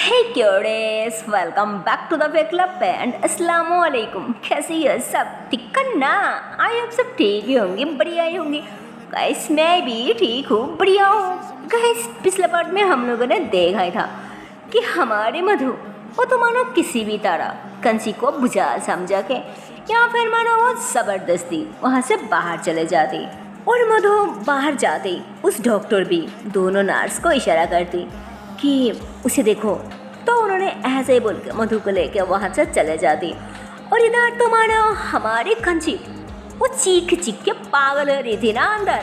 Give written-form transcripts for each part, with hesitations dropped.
Hey curious, welcome back to the way club and अस्सलामु अलैकुम। कैसे है सब? ठीक है ना? आई आप सब ठीक ही होंगे, बढ़िया ही होंगे। गाइस मैं भी ठीक हूँ, बढ़िया हूँ। गाइस पिछले पार्ट में हम लोगों ने देखा ही था कि हमारे मधु वो तो मानो किसी भी तरह कंसी को बुझा समझा के या फिर मानो वो ज़बरदस्ती वहाँ से बाहर चले जाती और मधु बाहर जाते उस डॉक्टर भी दोनों नर्स को इशारा करती कि उसे देखो। तो उन्होंने ऐसे ही बोल के मधु को लेके वहाँ से चले जाती और इधर तो मानो हमारी कंची वो चीख चीख के पागल हो रही थी ना अंदर,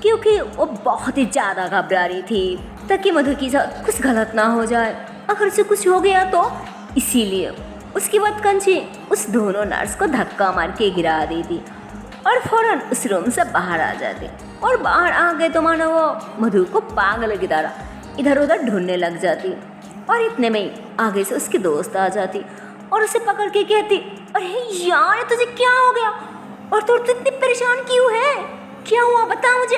क्योंकि वो बहुत ही ज़्यादा घबरा रही थी ताकि मधु के साथ कुछ गलत ना हो जाए, अगर उसे कुछ हो गया तो। इसीलिए उसके बाद कंची उस दोनों नर्स को धक्का मार के गिरा दी थी और फौरन उस रूम से बाहर आ जाती और बाहर आ गए तो मानो वो मधु को पागल की तरह इधर उधर ढूंढने लग जाती और इतने में ही आगे से उसकी दोस्त आ जाती और उसे पकड़ के कहती, अरे यार तुझे क्या हो गया और तू इतनी परेशान क्यों है, क्या हुआ बता मुझे।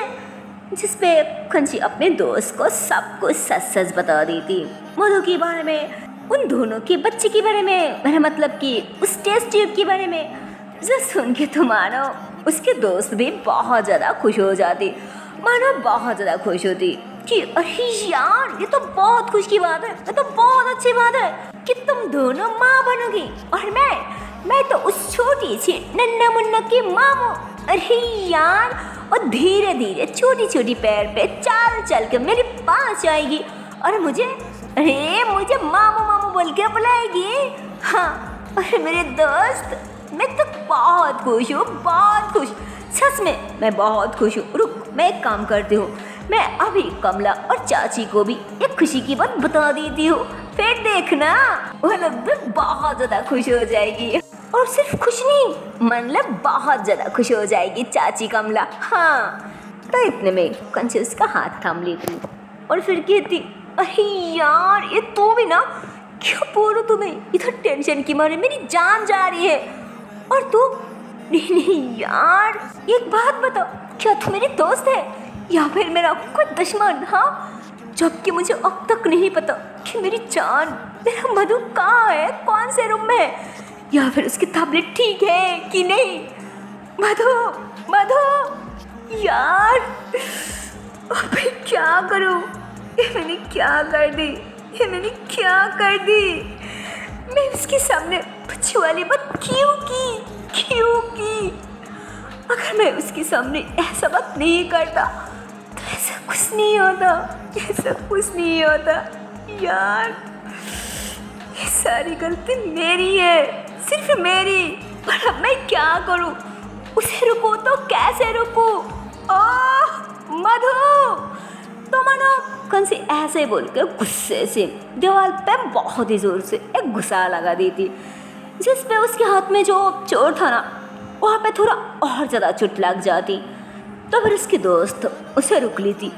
जिस पे कंची अपने दोस्त को सब कुछ सच सच बता दी थी, मधु के बारे में, उन दोनों के बच्चे के बारे में, मेरा मतलब कि उस टेस्ट ट्यूब के बारे में। जो सुन के तो मानो उसके दोस्त भी बहुत ज़्यादा खुश हो जाती, मानो बहुत ज़्यादा खुश होती कि अरे यार ये तो बहुत खुश की बात है, ये तो बहुत अच्छी बात है कि तुम दोनों माँ बनोगी और मैं तो उस छोटी सी नन्ना मुन्ना की माँ हूँ। अरे यार और धीरे धीरे छोटी छोटी पैर पे चाल चल के मेरे पास आएगी और मुझे मामू मामू बोल के बुलाएगी। हाँ अरे मेरे दोस्त, मैं तो बहुत खुश हूँ, बहुत खुश, सच में मैं बहुत खुश हूँ। रुक मैं एक काम करती हूँ, मैं अभी कमला और चाची को भी एक खुशी की बात बता देती हूँ, फिर देखना वो लोग भी बहुत ज़्यादा खुश हो जाएगी। और सिर्फ खुश नहीं, मतलब बहुत ज़्यादा खुश हो जाएगी चाची कमला। हाँ तो इतने में कंची उसका हाथ थाम लेती और फिर कहती, अरे यार ये तू भी ना, क्या बोलूं तुम्हें, इधर टेंशन की मारे मेरी जान जा रही है और तू नहीं यार एक बात बताओ, क्या तू मेरी दोस्त है या फिर मेरा कोई दुश्मन? हाँ जबकि मुझे अब तक नहीं पता कि मेरी जान, मेरा मधु कहाँ है, कौन से रूम में है, या फिर उसकी तबीयत ठीक है कि नहीं। मधु मधु यार अबे क्या करूँ, ये मैंने क्या कर दी, ये मैंने क्या कर दी, मैं उसके सामने बच्ची वाली बात क्यों की। अगर मैं उसके सामने ऐसा बात नहीं करता तो ऐसा कुछ नहीं होता, यार ये सारी गलती मेरी है, सिर्फ मेरी। पर अब मैं क्या करूं, उसे रुकूं तो कैसे रुकूं? ओह मधु, तो मानो कंसी ऐसे बोल के गुस्से से दीवार पे बहुत ही जोर से एक घुसा लगा दी थी, जिस पे उसके हाथ में जो चोट था ना वहाँ पे थोड़ा और ज़्यादा चोट लग जाती। तो फिर उसकी दोस्त उसे रुक ली थी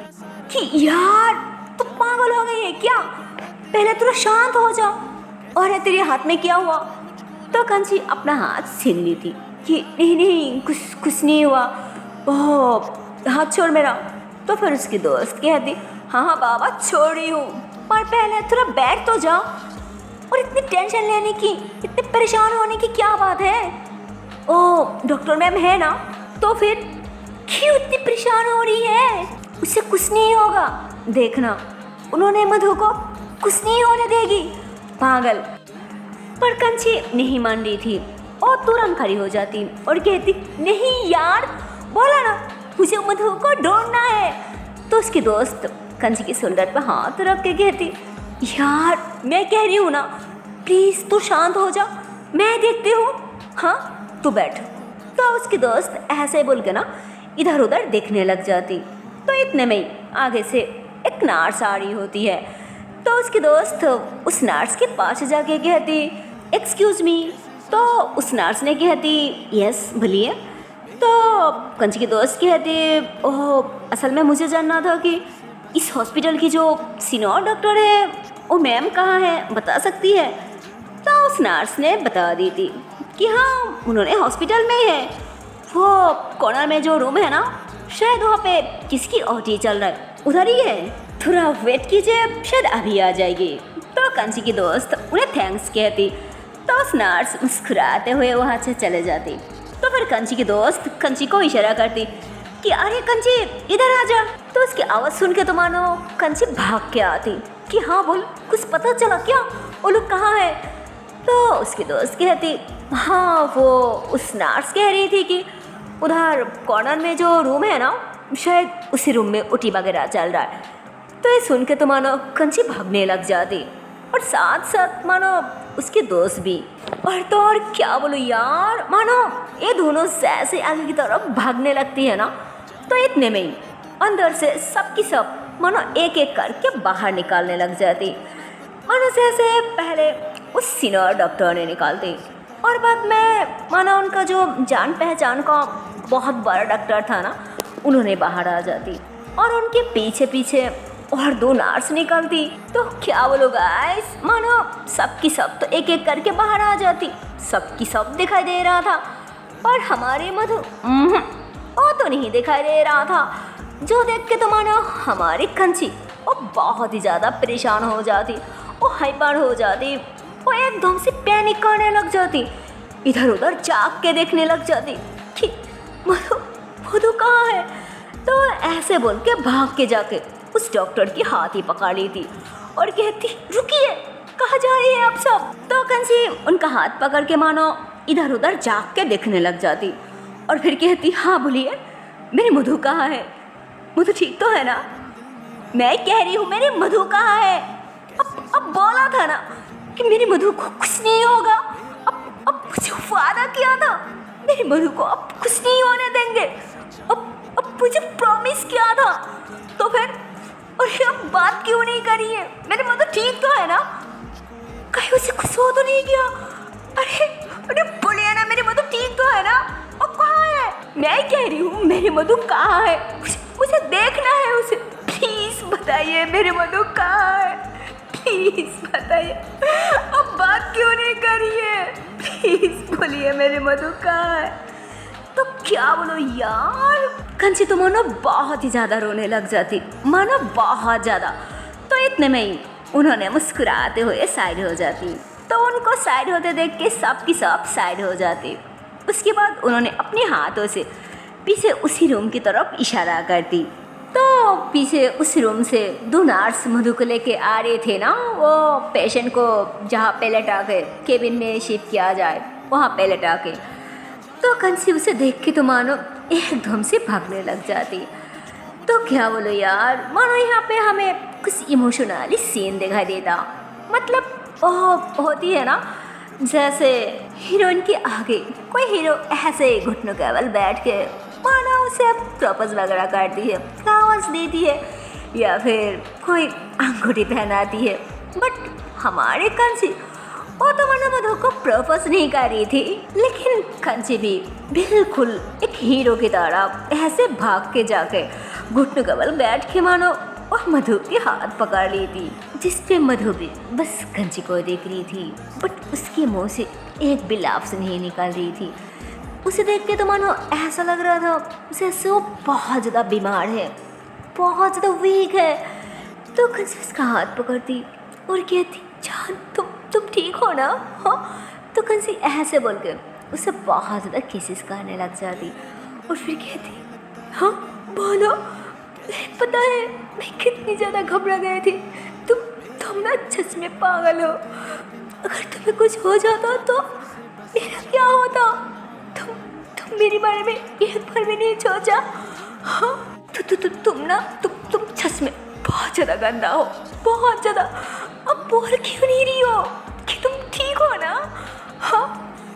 कि यार तू पागल हो गई है क्या, पहले थोड़ा शांत हो जा, और तेरे हाथ में क्या हुआ। तो कंची अपना हाथ छीन ली थी कि नहीं कुछ नहीं हुआ, ओह हाथ छोड़ मेरा। तो फिर उसकी दोस्त कहती, हाँ बाबा छोड़ रही हूँ, पर पहले थोड़ा बैठ तो जा, और इतनी टेंशन लेने की, इतने परेशान होने की क्या बात है। ओह डॉक्टर मैम है ना, तो फिर क्यों इतनी परेशान हो रही है, उससे कुछ नहीं होगा, देखना उन्होंने मधु को कुछ नहीं होने देगी, पागल। पर कंची नहीं मान रही थी और तुरंत खड़ी हो जाती और कहती, नहीं यार बोला ना मुझे मधु को ढूंढना है। तो उसकी दोस्त कंची के शोल्डर पर हाथ रख के कहती, यार मैं कह रही हूँ ना, प्लीज़ तू शांत हो जा, मैं देखती हूँ, हाँ तू बैठ। तो उसकी दोस्त ऐसे बोल के ना इधर उधर देखने लग जाती। तो इतने में ही आगे से एक नर्स आ रही होती है। तो उसकी दोस्त उस नर्स के पास जाके कहती, एक्सक्यूज़ मी। तो उस नर्स ने कहती, यस बोलिए। तो कंची की दोस्त कहती, ओह असल में मुझे जानना था कि इस हॉस्पिटल की जो सीनियर डॉक्टर है वो मैम कहाँ है, बता सकती है। तो उस नर्स ने बता दी थी कि हाँ उन्होंने हॉस्पिटल में है, वो कॉर्नर में जो रूम है ना, शायद वहाँ पे किसकी ओटी चल रहा है, उधर ही है, थोड़ा वेट कीजिए शायद अभी आ जाएगी। तो कंची की दोस्त उन्हें थैंक्स कहती। तो उस नर्स मुस्कुराते हुए वहाँ से चले जाती। तो फिर कंची की दोस्त कंची को इशारा करती कि अरे कंची इधर आ जा। तो उसकी आवाज़ सुन के तो मानो कंची भाग के आती कि हाँ बोल, कुछ पता चला क्या, वो लोग कहाँ है? तो उसकी दोस्त कहती हाँ वो उस नर्स कह रही थी कि उधर कॉर्नर में जो रूम है ना, शायद उसी रूम में उटी वगैरह चल रहा है। तो ये सुन के तो मानो कंची भागने लग जाती और साथ साथ मानो उसके दोस्त भी। और तो और क्या बोलूँ यार, मानो ये दोनों जैसे आगे की तरफ भागने लगती है ना, तो इतने में ही अंदर से सबकी सब मानो एक एक करके बाहर निकालने लग जाती। मानो जैसे पहले उस सीनियर डॉक्टर ने निकालती और बाद में मानो उनका जो जान पहचान का बहुत बड़ा डॉक्टर था ना, उन्होंने बाहर आ जाती और उनके पीछे पीछे और 2 नर्स निकलती। तो क्या बोलो गाइस, मानो सबकी सब तो एक एक करके बाहर आ जाती, सबकी सब दिखाई दे रहा था। और हमारे मधु वो तो नहीं दिखाई दे रहा था, जो देख के तो मानो हमारी कंची वो बहुत ही ज़्यादा परेशान हो जाती, वो हाइपर हो जाती, वो एकदम से पैनिक करने लग जाती, इधर उधर झाँक के देखने लग जाती कि मधु मधु कहाँ है। तो ऐसे बोल के भाग के जाके उस डॉक्टर की हाथ ही पकड़ ली थी और कहती रुकिए, कहाँ जा रही है आप सब। तो कंसी उनका हाथ पकड़ के मानो इधर उधर झाँक के देखने लग जाती और फिर कहती हाँ बोलिए, मेरी मधु कहाँ है? मधु ठीक तो है ना? मैं कह रही हूँ मेरी मधु कहाँ है? अब बोला था ना कि मेरी मधु को कुछ नहीं होगा। अब मुझे वादा किया था मेरी मधु को अब कुछ नहीं होने देंगे। अब मुझे प्रॉमिस किया था, तो फिर और ये अब बात क्यों नहीं करी है? मेरी मधु ठीक तो है ना? कहीं उसे कुछ हो तो नहीं गया? अरे बोलिए ना, मेरी मधु ठीक तो है ना? अब कहाँ है? मैं कह रही हूँ मेरी मधु कहाँ है? मुझे देखना है उसे। प्लीज बताइए मेरी मधु कहाँ है? प्लीज बताइए, अब बात क्यों नहीं करी है? प्लीज बोलिए मेरी मधु कहाँ है? तो क्या बोलो यार, कंची तो मानो बहुत ही ज़्यादा रोने लग जाती, मानो बहुत ज़्यादा। तो इतने में ही उन्होंने मुस्कुराते हुए साइड हो जाती। तो उनको साइड होते देख के सबकी सब साइड हो जाती। उसके बाद उन्होंने अपने हाथों से पीछे उसी रूम की तरफ इशारा करती। तो पीछे उस रूम से 2 नर्स मधु को लेके आ रहे थे ना, वो पेशेंट को जहाँ पे लेटा के केबिन में शिफ्ट किया जाए वहाँ पे लेटा के। तो कंसी उसे देख के तो मानो एकदम से भागने लग जाती। तो क्या बोलो यार, मानो यहाँ पे हमें कुछ इमोशनली सीन दिखाई देता। मतलब होती है ना, जैसे हीरोइन के आगे कोई हीरो ऐसे घुटनों के बल बैठ के मानो उसे प्रपोज वगैरह करती है, फ्लावर्स देती है या फिर कोई अंगूठी पहनाती है। बट हमारे कंसी वो तो मानो मधु को प्रपोज नहीं कर रही थी, लेकिन कंची भी बिल्कुल एक हीरो की तरह ऐसे भाग के जाके घुटनों के बल बैठ के मानो और मधु के हाथ पकड़ ली थी, जिसपे मधु भी बस कंची को देख रही थी। बट उसके मुंह से एक भी लफ्ज़ नहीं निकल रही थी। उसे देख के तो मानो ऐसा लग रहा था जैसे वो बहुत ज़्यादा बीमार है, बहुत ज़्यादा वीक है। तो कंची उसका हाथ पकड़ती और कहती जान तुम ठीक हो ना? हाँ। तो कंसी ऐसे बोल के उसे बहुत ज़्यादा किसेस करने लग जाती और फिर कहती हाँ बोलो, पता है मैं कितनी ज़्यादा घबरा गई थी। तुम ना सच में पागल हो। अगर तुम्हें कुछ हो जाता तो मेरा क्या होता? तुम मेरे बारे में एक बार भी नहीं सोचा? हाँ तुम सच में बहुत ज़्यादा गंदा हो, बहुत ज़्यादा। अब बोल क्यों नहीं रही हो कि तुम ठीक हो ना? हाँ।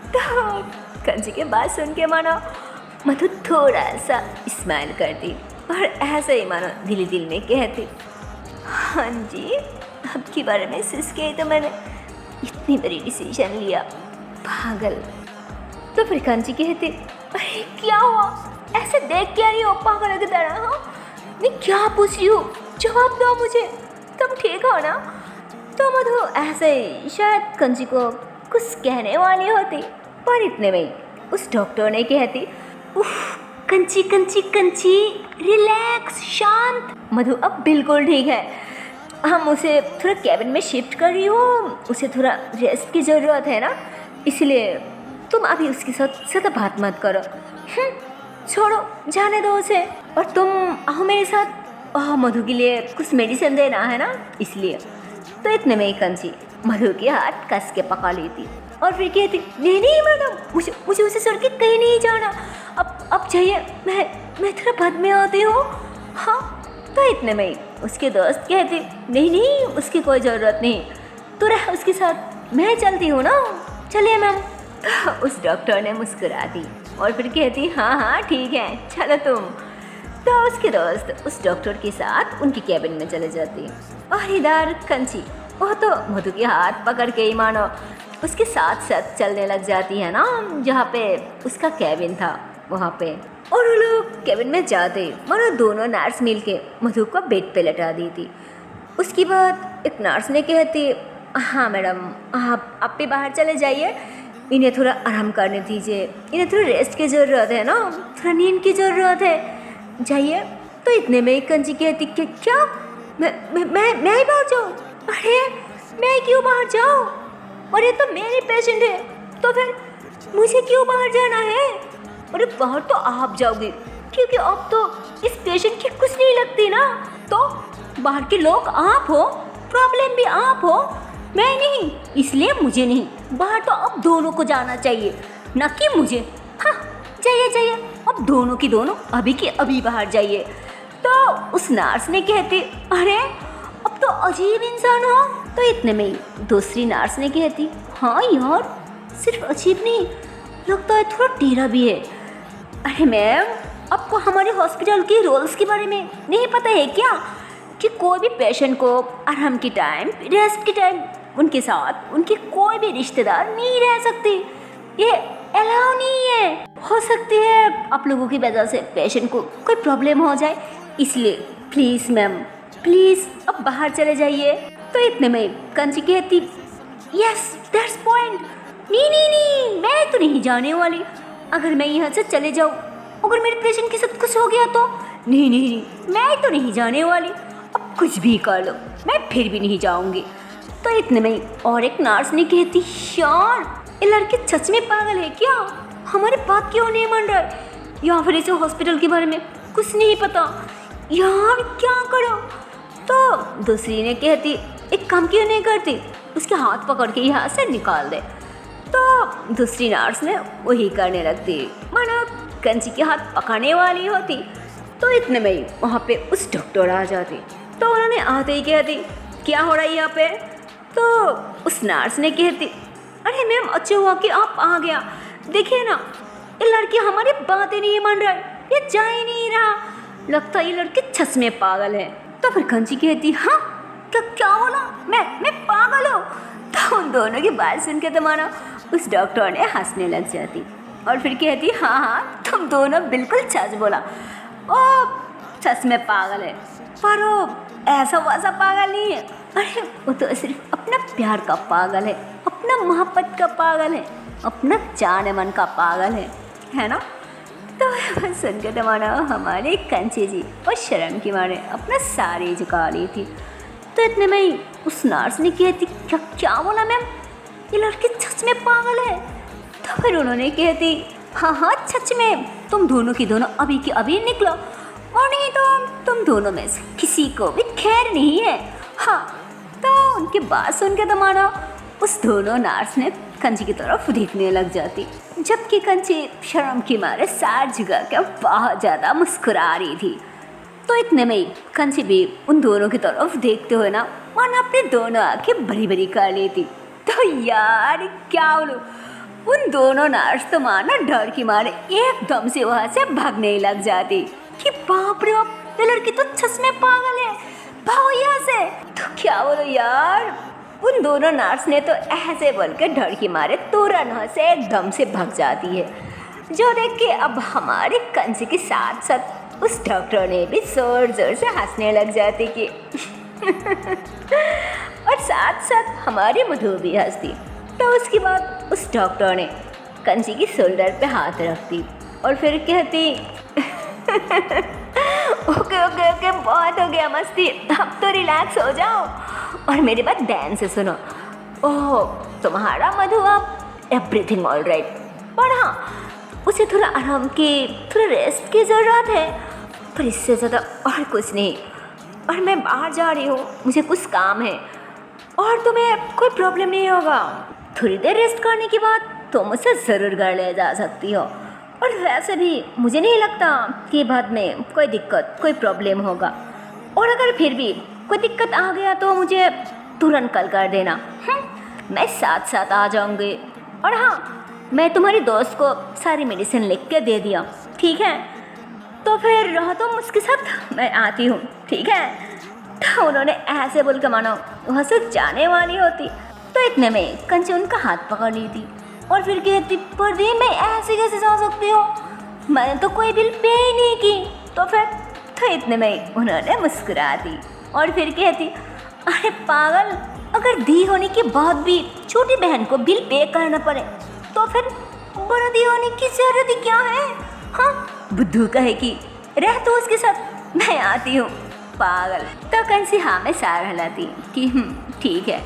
तो कंची के बात सुन के मानो मधु थोड़ा सा स्माइल करती और ऐसे ही मानो दिल में कहती हाँ जी, आपके बारे में सोच के तो मैंने इतनी बड़ी डिसीजन लिया, पागल। तो फिर कंची कहती अरे क्या हुआ, ऐसे देख क्या रही हो पागल की तरह? हाँ मैं क्या पूछ रही हूँ, जवाब दो मुझे, तुम ठीक हो ना? तो मधु ऐसे ही शायद कंची को कुछ कहने वाली होती, पर इतने में ही उस डॉक्टर ने कहती उफ कंची रिलैक्स, शांत। मधु अब बिल्कुल ठीक है। हम उसे थोड़ा कैबिन में शिफ्ट कर रही हूँ, उसे थोड़ा रेस्ट की ज़रूरत है ना, इसलिए तुम अभी उसके साथ ज़्यादा बात मत करो। छोड़ो, जाने दो उसे, और तुम आओ मेरे साथ। मधु के लिए कुछ मेडिसिन देना है ना, इसलिए। तो इतने में ही कंची मधु के हाथ कस के पकड़ लेती और फिर कहती, नहीं नहीं मैडम, मुझे उसे छोड़ के कहीं नहीं जाना, अब चाहिए, मैं थोड़ा बाद में आती हूँ। हाँ, तो इतने में ही उसके दोस्त कहते, नहीं नहीं, उसकी कोई ज़रूरत नहीं, तो रह उसके साथ, मैं चलती हूँ ना, चलिए मैम। उस डॉक्टर ने मुस्कुरा दी और फिर कहती, हाँ हाँ ठीक है, चलो तुम। तो उसके दोस्त उस डॉक्टर के साथ उनकी कैबिन में चले जाती और इधर कंची, वो तो मधु के हाथ पकड़ के ही मानो उसके साथ साथ चलने लग जाती है ना, जहाँ पे उसका कैबिन था वहाँ पे। और वो लोग कैबिन में जाते मानो दोनों नर्स मिलके मधु को बेड पे लटा दी थी। उसके बाद एक नर्स ने कहती, हाँ मैडम, आप भी बाहर चले जाइए, इन्हें थोड़ा आराम करने दीजिए, इन्हें थोड़ा रेस्ट की ज़रूरत है ना, थोड़ा नींद की ज़रूरत है, जाइए। तो इतने में कंची कहती, क्या मैं ही बाहर जाऊँ? अरे मैं क्यों बाहर जाऊँ? अरे तो मेरे पेशेंट है, तो फिर मुझे क्यों बाहर जाना है? अरे बाहर तो आप जाओगे, क्योंकि अब तो इस पेशेंट की कुछ नहीं लगती ना, तो बाहर के लोग आप हो, प्रॉब्लम भी आप हो, मैं नहीं, इसलिए मुझे नहीं, बाहर तो अब दोनों को जाना चाहिए, ना कि मुझे। हाँ जाइए, अब दोनों की दोनों अभी की अभी बाहर जाइए। तो उस नर्स ने कहती, अरे अब तो अजीब इंसान हो। तो इतने में ही दूसरी नर्स ने कहती, हाँ यार, सिर्फ अजीब नहीं, लगता है थोड़ा टेढ़ा भी है। अरे मैम, आपको हमारे हॉस्पिटल के रूल्स के बारे में नहीं पता है क्या, कि कोई भी पेशेंट को आराम के टाइम, रेस्ट के टाइम उनके साथ उनके कोई भी रिश्तेदार नहीं रह सकते, ये अलाउ नहीं है। हो सकती है आप लोगों की वजह से पेशेंट को कोई प्रॉब्लम हो जाए, इसलिए प्लीज़ मैम, प्लीज़ अब बाहर चले जाइए। तो इतने में कंची कहती, यस दैट्स पॉइंट, नहीं, मैं तो नहीं जाने वाली, अगर मैं यहाँ से चले जाऊँ, अगर मेरे पेशेंट के साथ कुछ हो गया तो नहीं, मैं तो नहीं जाने वाली, अब कुछ भी कर लो, मैं फिर भी नहीं जाऊँगी। तो इतने में और एक नर्स ने कहती, यार ये लड़के सच में पागल है क्या, हमारे बात क्यों नहीं मान रहा है, या फिर इसे हॉस्पिटल के बारे में कुछ नहीं पता, यार क्या करो। तो दूसरी ने कहती, एक काम क्यों नहीं करती, उसके हाथ पकड़ के यहाँ से निकाल दे। तो दूसरी नर्स ने वही करने लगती, मानो कंची के हाथ पकड़ने वाली होती। तो इतने में ही वहाँ पे उस डॉक्टर आ जाती, तो उन्होंने आते ही कहती, क्या हो रहा है यहाँ पे। तो उस नर्स ने कहती, अरे मैम, अच्छा हुआ कि आप आ गया, देखिए ना ये लड़की हमारी बातें नहीं मान रहा है, ये जा ही नहीं रहा, लगता है ये लड़की सच में पागल है। तो फिर कंची कहती, हाँ क्या बोला, मैं पागल हूँ। तो उन दोनों की बात सुन के तो मानो उस डॉक्टर ने हंसने लग जाती और फिर कहती, हाँ तुम दोनों बिल्कुल सच बोला, ओ सच में पागल है, पर वो ऐसा वैसा पागल नहीं है, अरे वो तो सिर्फ अपना प्यार का पागल है, अपना मोहब्बत का पागल है, अपना जान मन का पागल है ना। तो सुन के तो मानो हमारे कंची जी और शर्म की मारे अपना साड़ी झुका ली थी। तो इतने में ही उस नर्स ने कहती, क्या बोला मैम, ये लड़की सच में पागल है। तो फिर उन्होंने कहती, हाँ सच में, तुम दोनों की दोनों अभी की अभी निकलो, और नहीं तो तुम दोनों में से किसी को भी खैर नहीं है। हाँ, तो उनकी बात सुन के तो मानो उस दोनों नर्स ने कंची की तरफ देखने लग जाती, जबकि कंची शर्म की मारे सार झुका के बहुत ज़्यादा मुस्कुरा रही थी। तो इतने में ही कंची भी उन दोनों की तरफ देखते हुए ना मानो अपने दोनों आंखें बड़ी बड़ी कर लेती। तो यार क्या बोलूं, उन दोनों नर्स तो मानो डर की मारे एकदम से वहाँ से भागने लग जाती कि बाप रे बाप, ये लड़की तो सच में पागल है, भागो यहाँ से। तो क्या बोलो यार, उन दोनों नर्स ने तो ऐसे बोल के डर की मारे तुरंत वहाँ से एकदम से भाग जाती है, जो देख के अब हमारे कंची के साथ साथ उस डॉक्टर ने भी जोर जोर से हंसने लग जाती कि और साथ साथ हमारी मधु भी हंसती। तो उसके बाद उस डॉक्टर ने कंची की शोल्डर पे हाथ रखती और फिर कहती ओके ओके ओके, बहुत हो गया मस्ती, अब तो रिलैक्स हो जाओ और मेरी बात ध्यान से सुनो। ओह तुम्हारा मधु अब एवरीथिंग ऑल राइट, पर हाँ उसे थोड़ा आराम की, थोड़ा रेस्ट की ज़रूरत है, पर इससे ज़्यादा और कुछ नहीं। और मैं बाहर जा रही हूँ, मुझे कुछ काम है और तुम्हें कोई प्रॉब्लम नहीं होगा। थोड़ी देर रेस्ट करने के बाद तुम मुझसे ज़रूर घर ले जा सकती हो। और वैसे भी मुझे नहीं लगता कि बाद में कोई दिक्कत, कोई प्रॉब्लम होगा। और अगर फिर भी कोई दिक्कत आ गया तो मुझे तुरंत कॉल कर देना। मैं साथ साथ आ जाऊंगी। और हाँ, मैं तुम्हारी दोस्त को सारी मेडिसिन लिख के दे दिया, ठीक है? तो फिर रहो तुम उसके साथ, मैं आती हूँ, ठीक है? तो उन्होंने ऐसे बोल के मानो वहाँ से जाने वाली होती, तो इतने में कंचन उनका हाथ पकड़ ली थी और फिर कहती, प्रदीप मैं ऐसे कैसे जा सकती हूँ, मैंने तो कोई बिल पे ही नहीं की। तो इतने में उन्होंने मुस्कुरा दी और फिर कहती, अरे पागल, अगर दी होने के बाद भी छोटी बहन को बिल पे करना पड़े तो फिर बड़ा दी होने की जरूरत ही क्या है? हाँ, बुद्धू कहे कि रह तो उसके साथ, मैं आती हूँ पागल। तो कंसी हाँ में सार हिलाती कि ठीक है।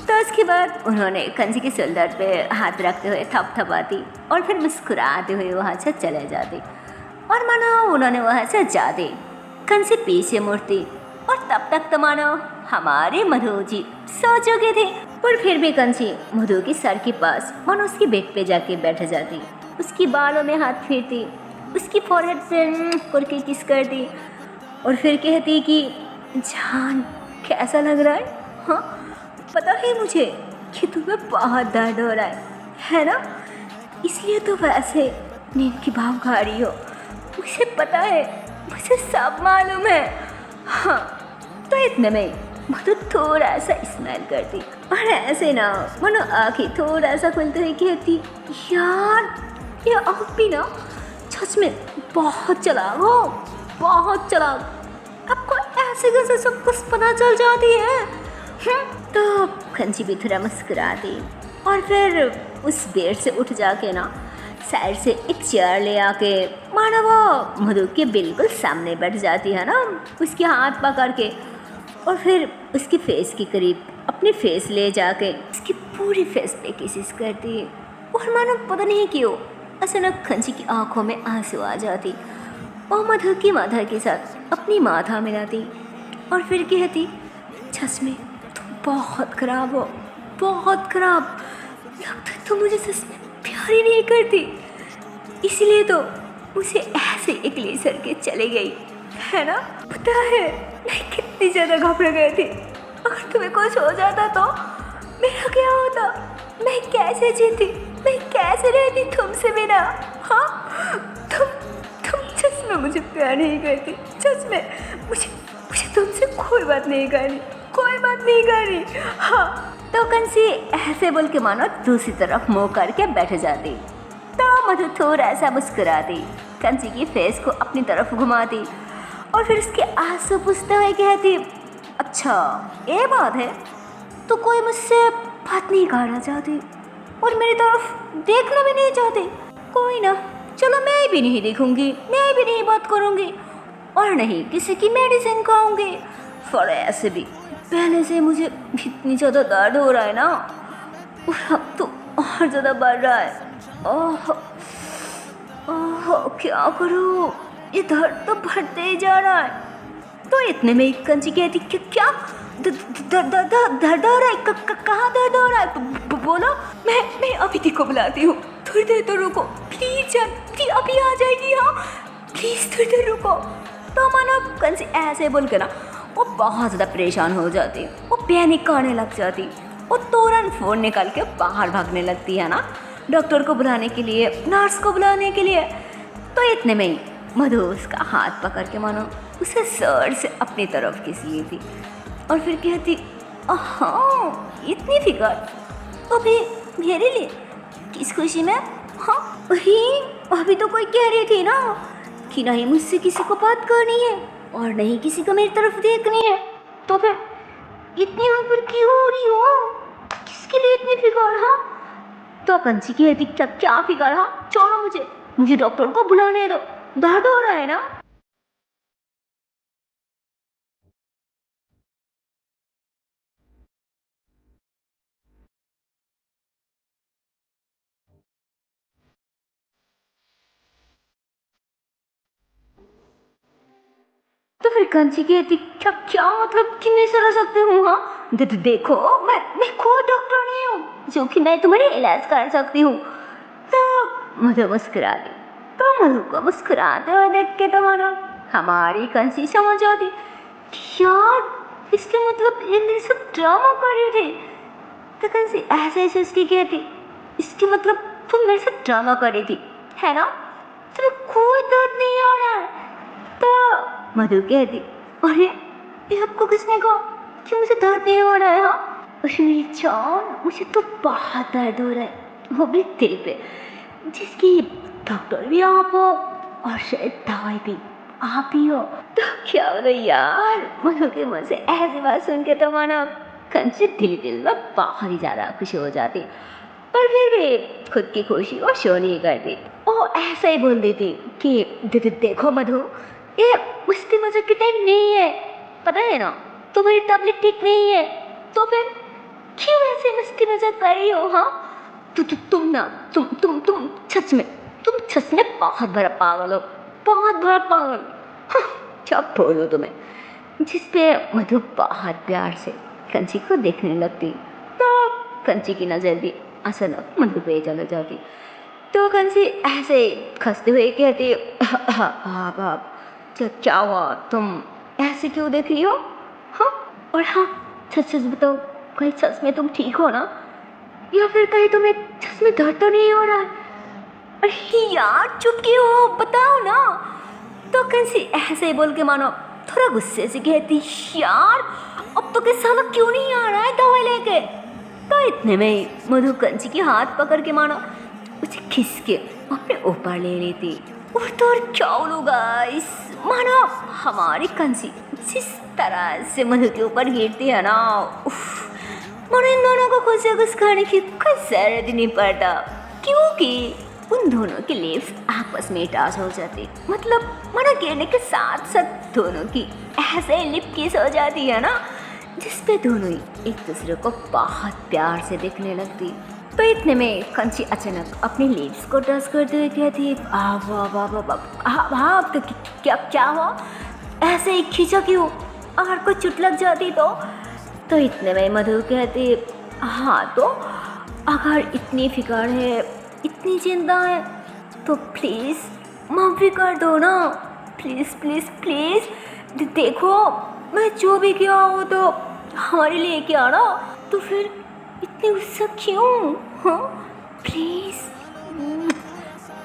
तो उसके बाद उन्होंने कंसी के शोल्डर पे हाथ रखते हुए थपथपाती और फिर मुस्कुराते हुए वहाँ से चले जाती। और मानो उन्होंने वहाँ से जाते कंसी पीछे मुड़ती और तब तक तो मानो हमारे मधु जी सो चुके थे। पर फिर भी कंसी मधु के सर के पास मानो उसकी बेड पे जाके बैठ जाती, उसकी बालों में हाथ फेरती, उसकी फॉरहेड पे करके किस करती और फिर कहती कि जान कैसा लग रहा है? हाँ पता है मुझे कि तुम्हें बहुत दर्द हो रहा है ना? इसलिए तो वैसे नींद की भाव खा रही हो, मुझे पता है, मुझे सब मालूम है। हाँ तो इतने में मधु थोड़ा सा स्माइल करती और ऐसे ना मनो आँखें थोड़ा सा खुलते हुए कहती, यार ये आप भी ना सच में बहुत चालाक हो, बहुत चालाक। आपको ऐसे कैसे सब कुछ पता चल जाती है? तो कंची भी थोड़ा मुस्कुराती और फिर उस बेड से उठ जाके ना साइड से एक चेयर ले आके मानो वो मधु के बिल्कुल सामने बैठ जाती है ना, उसके हाथ पकड़ के और फिर उसके फेस के करीब अपने फेस ले जाके उसकी पूरी फेस पे किसिस करती। और मानो पता नहीं क्यों अचानक कंची की आंखों में आंसू आ जाती और मधु की माथा के साथ अपनी माथा मिलाती और फिर कहती, सच में तुम बहुत खराब हो, बहुत खराब। लगता है तुम मुझे सच में प्यार ही नहीं करती, इसलिए तो मुझे ऐसे अकेले सर के चले गई, है ना? पता है मैं कितनी ज़्यादा घबरा गई थी, अगर तुम्हें कुछ हो जाता तो मेरा क्या होता? मैं कैसे जीती, मैं कैसे रहती तुमसे बिना? हाँ तुम सच में मुझे प्यार नहीं करती, सच में मुझे तुमसे कोई बात नहीं करनी, कोई बात नहीं करनी। हाँ तो कंसी ऐसे बोल के मानो दूसरी तरफ मुँह करके बैठ जाती। तो मधु थोड़ा सा मुस्कुराती, कंसी की फेस को अपनी तरफ घुमाती और फिर उसके आंसू पूछते हुए कहती, अच्छा ये बात है, तो कोई मुझसे बात नहीं करना चाहती और मेरी तरफ देखना भी नहीं चाहती? कोई ना, चलो मैं भी नहीं देखूंगी, मैं भी नहीं बात करूंगी और नहीं किसी की मेडिसिन खाऊंगी। पर ऐसे भी पहले से मुझे इतनी ज़्यादा दर्द हो रहा है ना, और अब तो और ज़्यादा बढ़ रहा है। ओह ओह क्या करूँ, ये दर्द तो बढ़ते ही जा रहा है। तो इतने में एक कंची कहती, क्या दर्द हो रहा है? कहाँ दर्द हो रहा है? बोलो, मैं अभी को बुलाती हूँ, थोड़ी देर तो रुको प्लीज जान, प्लीज अभी आ जाएगी। हाँ प्लीज थोड़ी देर रुको। तो मानो कंसी ऐसे बोल के ना वो बहुत ज़्यादा परेशान हो जाती, वो पैनिक करने लग जाती, वो तुरंत फ़ोन निकाल के बाहर भागने लगती है ना, डॉक्टर को बुलाने के लिए, नर्स को बुलाने के लिए। तो इतने में ही मधु उसका हाथ पकड़ के मानो उसे सर से अपनी तरफ खींच ली थी और फिर कहती, हाँ इतनी फिक्र अभी मेरे लिए, किस खुशी में? हाँ वही अभी तो कोई कह रही थी ना कि नहीं मुझसे किसी को बात करनी है और नहीं किसी को मेरी तरफ देखनी है, तो फिर इतनी फिक्र क्यों हो रही हो? किसके लिए इतनी फिक्र? हाँ तो कंची की कहती, क्या फिक्र? हाँ छोड़ो मुझे डॉक्टर को बुलाने दो, दर्द हो रहा है ना। फिर कंची कहती क्या क्या मतलब कि नहीं सह सकते हूँ? हाँ देखो मैं खुद डॉक्टर नहीं हूँ जो कि मैं तुम्हारी इलाज कर सकती हूँ। तो मधु मुस्कुरा दी। तो मधु को मुस्कुराते हुए देख के तो मानो हमारी कंसी समझ आती यार इसके मतलब ये मेरे साथ ड्रामा कर रही थी। तो कंसी ऐसे सोचती कहती इसके मतलब तुम मेरे साथ ड्रामा कर रही थी है ना, तुम्हें कोई दर्द नहीं आ रहा है? तो मधु कहती अरे ये आपको किसने कहा कि मुझे दर्द नहीं हो रहा है? हाँ मेरी जान मुझे तो बहुत दर्द हो रहा है, वो भी दिल पे, जिसकी डॉक्टर भी आप हो और शायद दवाई भी आप ही हो। तो क्या बोलो यार, मधु के मुँह से ऐसी बात सुन के तो मानो कंची दिल में बहुत ही ज़्यादा खुशी हो जाती, पर फिर भी खुद की खुशी वो शो नहीं करती। वो ऐसा ही बोल देती कि देखो मधु ये मस्ती मजाक की टाइम नहीं है, पता है ना तुम्हारी तबीयत ठीक नहीं है, तो फिर क्यों ऐसे मस्ती मजाक कर रही हो? हाँ तुम ना तुम सच में बहुत बड़ा पागल हो, बहुत बड़ा पागल। हाँ, क्या बोलूं तुम्हें। जिसपे मधु बहुत प्यार से कंची को देखने लगती तो कंची की नज़र भी अचानक मधु पे चले जाती। तो कंसी ऐसे खसते हुए कहती आप क्या हुआ, तुम ऐसे क्यों देख रही हो? हाँ और हाँ सच बताओ कहीं सच में तुम ठीक हो ना, या फिर कहीं तुम्हें सच में दर्द तो नहीं हो रहा है? अरे यार चुप क्यों हो, बताओ ना। तो कंसी ऐसे ही बोल के मानो थोड़ा गुस्से से कहती यार अब तो किस साला क्यों नहीं आ रहा है दवाई लेके। तो इतने में मधु कंची के हाथ पकड़ के मानो उसे खिस के अपने ऊपर ले लेती। और तो और क्या बोलूं गाइस, मानो हमारी कंसी जिस तरह से मधु के ऊपर गिरती है ना, मानो इन दोनों को खुद से कुछ खाने की कोई जरूरत ही नहीं पड़ता, क्योंकि उन दोनों की लिप्स आपस में टच हो जाती, मतलब मानो गिरने के साथ साथ दोनों की ऐसे लिप किस हो जाती है ना, जिसपे दोनों ही एक दूसरे को बहुत प्यार से देखने लगती। तो इतने में कंची अचानक अपनी लिप्स को टच करते हुए कहती हाँ क्या हुआ, ऐसे ही खींचा क्यों, अगर कोई चोट लग जाती तो इतने में मधु कहती हाँ तो अगर इतनी फिक्र है इतनी चिंता है तो प्लीज़ माफ़ी कर दो ना, प्लीज़ प्लीज़ प्लीज़। देखो मैं जो भी किया हो तो हमारे लिए किया ना, तो फिर इतनी गुस्सा क्यों? हाँ प्लीज़।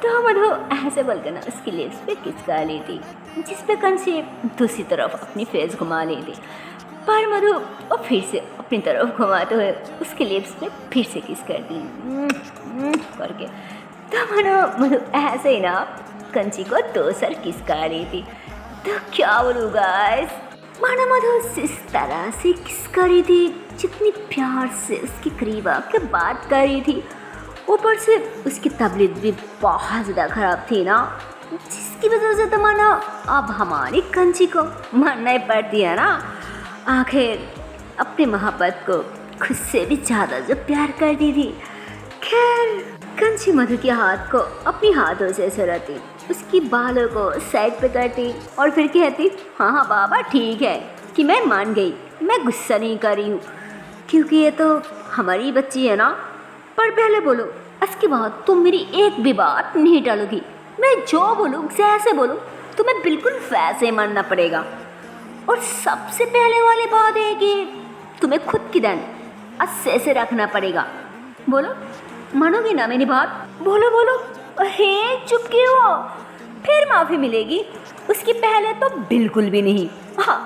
तो मधु ऐसे बोलकर ना उसकी लिप्स पे किस कर ली थी, जिस पे कंसी दूसरी तरफ अपनी फेस घुमा ली थी, पर मधु और फिर से अपनी तरफ घुमाते हुए उसके लिप्स पे फिर से किस कर दी करके। तो मधु ऐसे ही ना कंची को 2 सर किस कर रही थी। तो क्या बोलूँ गाइस, मानो मधु इस तरह से किस कर रही थी जितनी प्यार से उसके करीब आके बात कर रही थी, ऊपर से उसकी तबीयत भी बहुत ज़्यादा ख़राब थी ना, जिसकी वजह से तो मानो अब हमारी कंची को मानना ही पड़ती है ना, आखिर अपने मोहब्बत को खुद से भी ज़्यादा जो प्यार करती थी। खैर कंची मधु के हाथ को अपनी हाथों से सराती, उसकी बालों को साइड पे करती और फिर कहती हाँ बाबा ठीक है कि मैं मान गई, मैं गुस्सा नहीं कर रही हूँ, क्योंकि ये तो हमारी बच्ची है ना। पर पहले बोलो इसके बाद तुम मेरी एक भी बात नहीं टालोगी, मैं जो बोलूँ जैसे बोलूँ तुम्हें बिल्कुल वैसे मानना पड़ेगा। और सबसे पहले वाली बात है कि तुम्हें खुद की ध्यान अच्छे से रखना पड़ेगा। बोलो मानोगी ना मेरी बात? बोलो बोलो। अरे चुप क्यों हो, फिर माफ़ी मिलेगी, उसकी पहले तो बिल्कुल भी नहीं। हाँ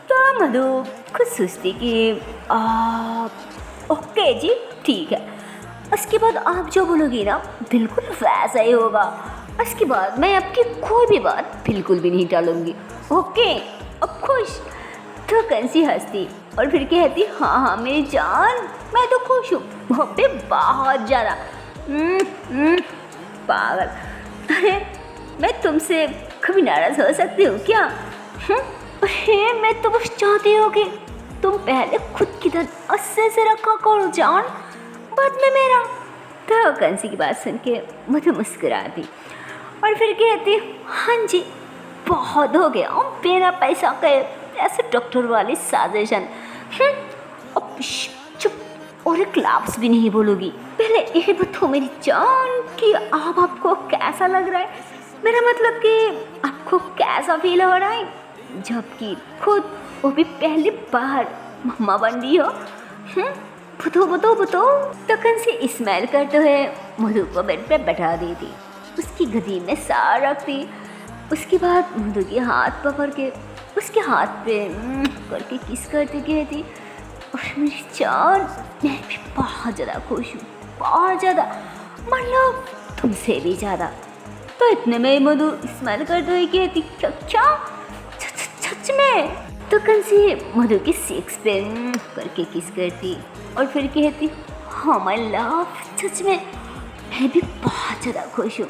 तो मधु खुद सोचती कि ओके जी ठीक है, उसके बाद आप जो बोलोगी ना बिल्कुल वैसा ही होगा, उसके बाद मैं आपकी कोई भी बात बिल्कुल भी नहीं टालूंगी। ओके अब खुश? तो कंसी हंसती और फिर कहती हाँ मेरी जान मैं तो खुश हूँ, वो भी बहुत ज़्यादा। पागल, अरे मैं तुमसे कभी नाराज़ हो सकती हूँ क्या? अरे मैं तो बस चाहती हूँ कि तुम पहले खुद की धन अच्छे से रखा करो जान, बाद में मेरा। तो कंसी की बात सुन के मधु मुस्कुराती और फिर कहती हाँ जी बहुत हो गया बिना पैसा के ऐसे डॉक्टर वाली साजिशन। अब चुप, और एक लफ्ज़ भी नहीं बोलोगी। पहले ये बताओ मेरी जान कि अब आपको कैसा लग रहा है, मेरा मतलब कि आपको कैसा फील हो रहा है, जबकि खुद वो भी पहली बार मम्मा बन रही हो। बताओ। तखन से स्माइल करते हुए मधु को बेड पे बैठा दी थी, उसकी गदी में सार रखती। उसके बाद मधु के हाथ पकड़ के उसके हाथ पे करके किस करती कहती, और मेरी जान मैं भी बहुत ज़्यादा खुश हूँ, बहुत ज़्यादा, मतलब तुमसे भी ज़्यादा। तो इतने में मधु स्माइल करते हुए कहती, क्या सच में? तो कल से मधु के सेक्स पे करके किस करती और फिर कहती, हाँ माय लव, सच में मैं भी बहुत ज़्यादा खुश हूँ।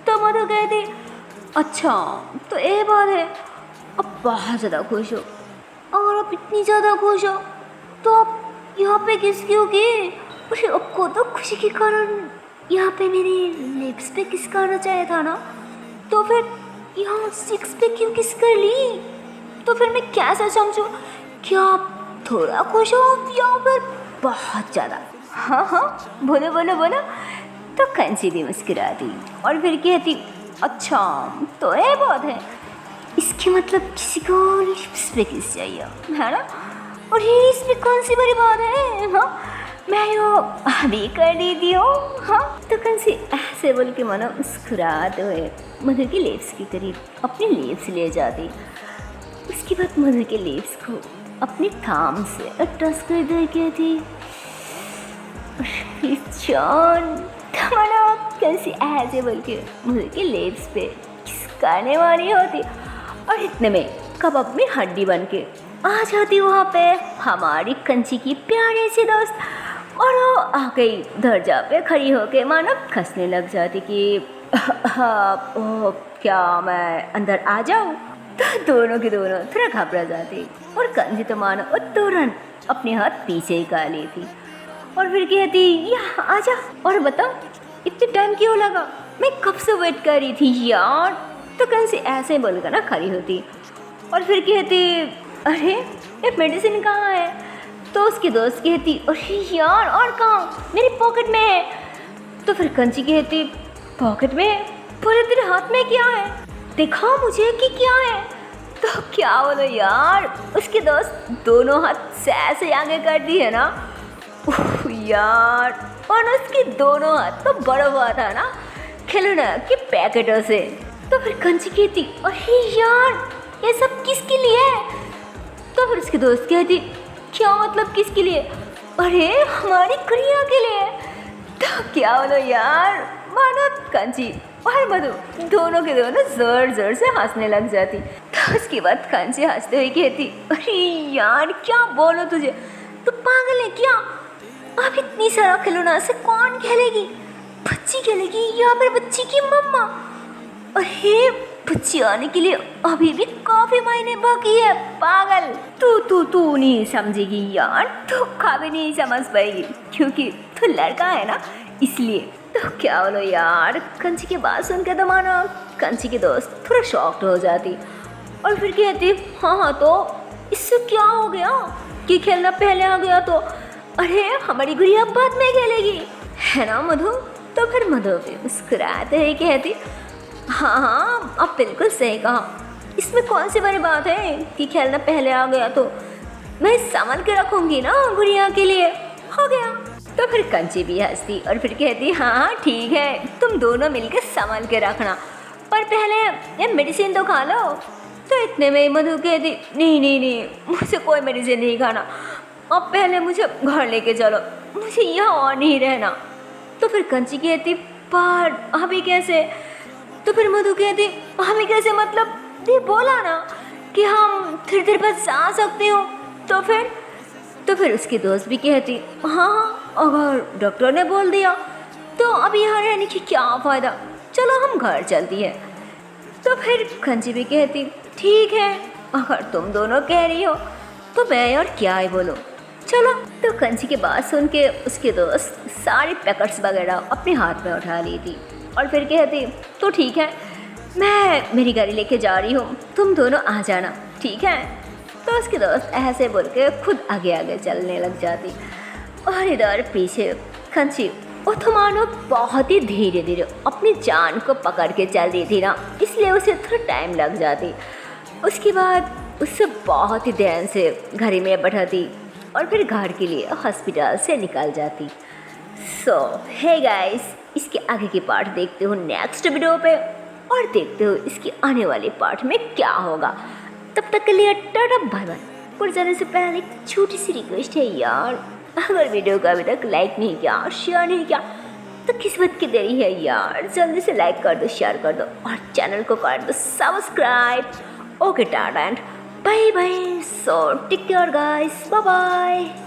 तो मधु कहती, अच्छा तो ये बात है, अब बहुत ज़्यादा खुश हो, और आप इतनी ज़्यादा खुश हो तो आप यहाँ पे किस क्यों की? अरे आपको तो खुशी के कारण यहाँ पे मेरे लिप्स पे किस करना चाहिए था ना, तो फिर यहाँ सिक्स पे क्यों किस कर ली? तो फिर मैं कैसा समझूँ, क्या आप थोड़ा खुश हो या फिर बहुत ज़्यादा? हाँ बोलो। तो कंची भी मुस्कुराती और फिर कहती, अच्छा तो ये बात है, इसके मतलब किसी को लिप्स पे किस चाहिए है ना, और ये इसमें कौन सी बड़ी बात है? हाँ मैं यो अभी कर देती हूँ। हाँ तो कंची ऐसे बोल के मानो मुस्कुराते हुए मधु के लिप्स की करीब अपने लिप्स ले जाती। उसके बाद मधु के लिप्स को अपने थाम से टच कर दे कहती, जान तुम्हारा कैसी ऐसे बोल के मधु के लिप्स पे किस करने वाली होती, और इतने में कबाब में हड्डी बन के आ जाती वहाँ पे हमारी कंची की प्यारी सी दोस्त, और वो आ गई दरजा पे खड़ी होके मानो खसने लग जाती कि क्या मैं अंदर आ जाऊँ? तो दोनों के दोनों थोड़ा घबरा जाती और कंजी तो मानो वो तुरंत अपने हाथ पीछे ही कर लेती और फिर कहती, यहाँ आ जा, और बताओ इतने टाइम क्यों लगा, मैं कब से वेट कर रही थी यार। तो कंजी ऐसे बोलकर ना खड़ी होती और फिर कहती, अरे ये मेडिसिन कहाँ है? तो उसकी दोस्त कहती, अरे यार और कहाँ, मेरी पॉकेट में है। तो फिर कंची कहती, पॉकेट में? पूरे तेरे हाथ में क्या है, दिखाओ मुझे कि क्या है। तो क्या बोलो यार, उसके दोस्त दोनों हाथ से ऐसे आगे कर दी है ना, यार, और उसके दोनों हाथ तो बड़ा हुआ था ना खिलौना के पैकेटों से। तो फिर कंची कहती, अरे यार ये सब किसके लिए है? तो फिर उसकी दोस्त कहती, क्या मतलब किसके लिए? अरे हमारी गुड़िया के लिए। तो क्या बोलो यार, मानो कंची और मधु दोनों के दोनों जोर से हंसने लग जाती। तो उसके बाद कंची हंसते हुए कहती, अरे यार क्या बोलो तुझे, तू पागल है क्या? अब इतनी सारा खिलौना से कौन खेलेगी? बच्ची खेलेगी या फिर बच्ची की मम्मा? अरे बच्ची आने के लिए अभी भी काफी महीने बाकी है पागल। तू नहीं समझेगी यार, तू कभी नहीं समझ पाएगी क्योंकि तू लड़का है ना, इसलिए। तो क्या बोलो यार, कंची की बात सुन के तो मानो कंची की दोस्त थोड़ा शॉक्ड हो जाती और फिर कहती, हाँ तो इससे क्या हो गया कि खेलना पहले आ गया तो? अरे हमारी गुड़िया बाद में खेलेगी है ना मधु? तो फिर मधु भी मुस्कुराते ही कहती, हाँ अब बिल्कुल सही कहा, इसमें कौन सी बड़ी बात है कि खेलना पहले आ गया तो मैं संभाल के रखूँगी ना गुड़िया के लिए, हो गया। तो फिर कंची भी हंसती और फिर कहती, हाँ ठीक है, तुम दोनों मिलकर संभाल के रखना, पर पहले ये मेडिसिन तो खा लो। तो इतने में मधु कहती, नहीं मुझे कोई मेडिसिन नहीं खाना, अब पहले मुझे घर लेके चलो, मुझे यहाँ और नहीं रहना। तो फिर कंची कहती, पर अभी कैसे? तो फिर मधु कहती, अभी कैसे मतलब? ये बोला ना कि हम थोड़ी देर बाद जा सकते हो। तो फिर उसकी दोस्त भी कहती, हाँ अगर डॉक्टर ने बोल दिया तो अब यहाँ रहने की क्या फ़ायदा, चलो हम घर चलती है। तो फिर कंची भी कहती, ठीक है अगर तुम दोनों कह रही हो तो मैं और क्या ही बोलो, चलो। तो कंची की बात सुन के उसके दोस्त सारे पैकेट्स वगैरह अपने हाथ में उठा ली थी और फिर कहती, तो ठीक है मैं मेरी गाड़ी लेके जा रही हूँ, तुम दोनों आ जाना, ठीक है। तो उसकी दोस्त ऐसे बोल के खुद आगे आगे चलने लग जाती और इधर पीछे खंची ओथमानो बहुत ही धीरे धीरे अपनी जान को पकड़ के चल रही थी ना, इसलिए उसे थोड़ा टाइम लग जाती। उसके बाद उससे बहुत ही ध्यान से घड़ी में बैठाती और फिर घर के लिए हॉस्पिटल से निकल जाती। सो हे गाइस, इसके आगे की पार्ट देखते हो नेक्स्ट वीडियो पे और देखते हो इसके आने वाले पार्ट में क्या होगा। तब तक के लिए टाटा बाय बाय। पर जाने से पहले एक छोटी सी रिक्वेस्ट है यार, अगर वीडियो को अभी तक लाइक नहीं किया, शेयर नहीं किया तो किस्मत की देरी है यार, जल्दी से लाइक कर दो, शेयर कर दो और चैनल को कर दो subscribe. Okay tata and bye bye. So take care guys, bye bye.